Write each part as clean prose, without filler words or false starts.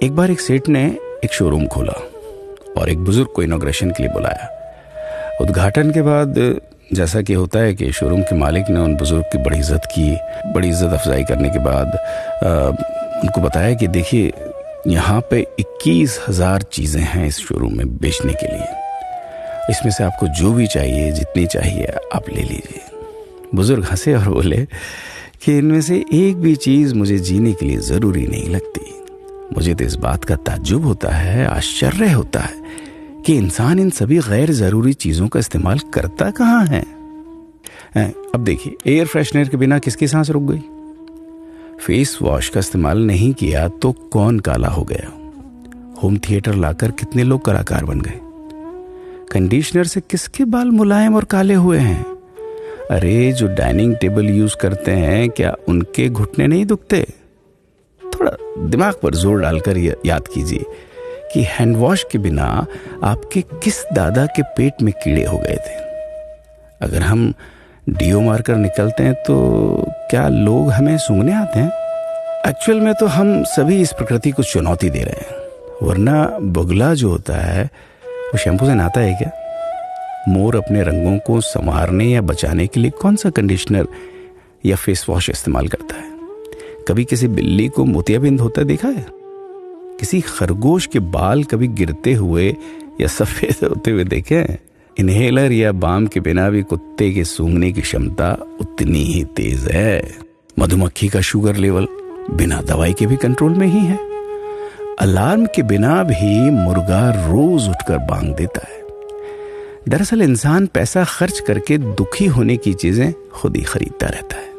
एक बार एक सेठ ने एक शोरूम खोला और एक बुजुर्ग को इनॉग्रेशन के लिए बुलाया। उद्घाटन के बाद जैसा कि होता है कि शोरूम के मालिक ने उन बुजुर्ग की बड़ी इज्जत की। बड़ी इज्जत अफजाई करने के बाद उनको बताया कि देखिए, यहाँ पे 21,000 चीज़ें हैं इस शोरूम में बेचने के लिए। इसमें से आपको जो भी चाहिए, जितनी चाहिए आप ले लीजिए। बुजुर्ग हंसे और बोले कि इनमें से एक भी चीज़ मुझे जीने के लिए ज़रूरी नहीं लगती। मुझे तो इस बात का ताज्जुब होता है, आश्चर्य होता है कि इंसान इन सभी गैर ज़रूरी चीज़ों का इस्तेमाल करता कहाँ है। अब देखिए, एयर फ्रेशनर के बिना किसकी सांस रुक गई? फेस वॉश का इस्तेमाल नहीं किया तो कौन काला हो गया? होम थिएटर लाकर कितने लोग कलाकार बन गए? कंडीशनर से किसके बाल मुलायम और काले हुए हैं? अरे, जो डाइनिंग टेबल यूज करते हैं, क्या उनके घुटने नहीं दुखते? थोड़ा दिमाग पर जोर डालकर याद कीजिए कि हैंड वॉश के बिना आपके किस दादा के पेट में कीड़े हो गए थे। अगर हम डीओ मारकर निकलते हैं तो क्या लोग हमें सूंघने आते हैं? एक्चुअल में तो हम सभी इस प्रकृति को चुनौती दे रहे हैं, वरना बगुला जो होता है वो शैम्पू से नहाता है क्या? मोर अपने रंगों को संवारने या बचाने के लिए कौन सा कंडीशनर या फेस वॉश इस्तेमाल करता है? कभी किसी बिल्ली को मोतियाबिंद होता देखा है? किसी खरगोश के बाल कभी गिरते हुए या सफेद होते हुए देखे हैं? इनहेलर या बाम के बिना भी कुत्ते के सूंघने की क्षमता उतनी ही तेज है। मधुमक्खी का शुगर लेवल बिना दवाई के भी कंट्रोल में ही है। अलार्म के बिना भी मुर्गा रोज उठकर बांग देता है। दरअसल इंसान पैसा खर्च करके दुखी होने की चीजें खुद ही खरीदता रहता है।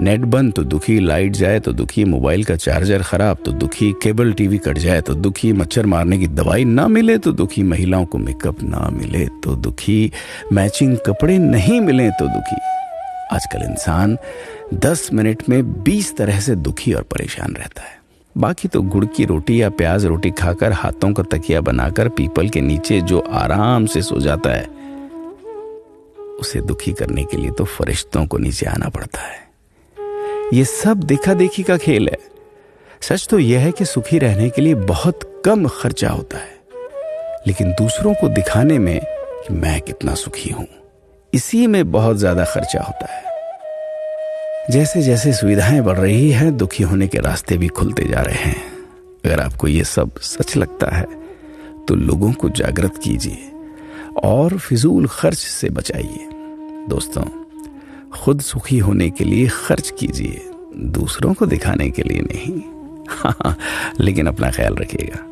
नेट बंद तो दुखी, लाइट जाए तो दुखी, मोबाइल का चार्जर खराब तो दुखी, केबल टीवी कट जाए तो दुखी, मच्छर मारने की दवाई ना मिले तो दुखी, महिलाओं को मेकअप ना मिले तो दुखी, मैचिंग कपड़े नहीं मिले तो दुखी। आजकल इंसान 10 मिनट में 20 तरह से दुखी और परेशान रहता है। बाकी तो गुड़ की रोटी या प्याज रोटी खाकर, हाथों का तकिया बनाकर पीपल के नीचे जो आराम से सो जाता है, उसे दुखी करने के लिए तो फरिश्तों को नीचे आना पड़ता है। ये सब देखा देखी का खेल है। सच तो यह है कि सुखी रहने के लिए बहुत कम खर्चा होता है, लेकिन दूसरों को दिखाने में कि मैं कितना सुखी हूं, इसी में बहुत ज्यादा खर्चा होता है। जैसे जैसे सुविधाएं बढ़ रही हैं, दुखी होने के रास्ते भी खुलते जा रहे हैं। अगर आपको ये सब सच लगता है तो लोगों को जागृत कीजिए और फिजूल खर्च से बचाइए। दोस्तों, खुद सुखी होने के लिए खर्च कीजिए, दूसरों को दिखाने के लिए नहीं। हाँ, लेकिन अपना ख्याल रखिएगा।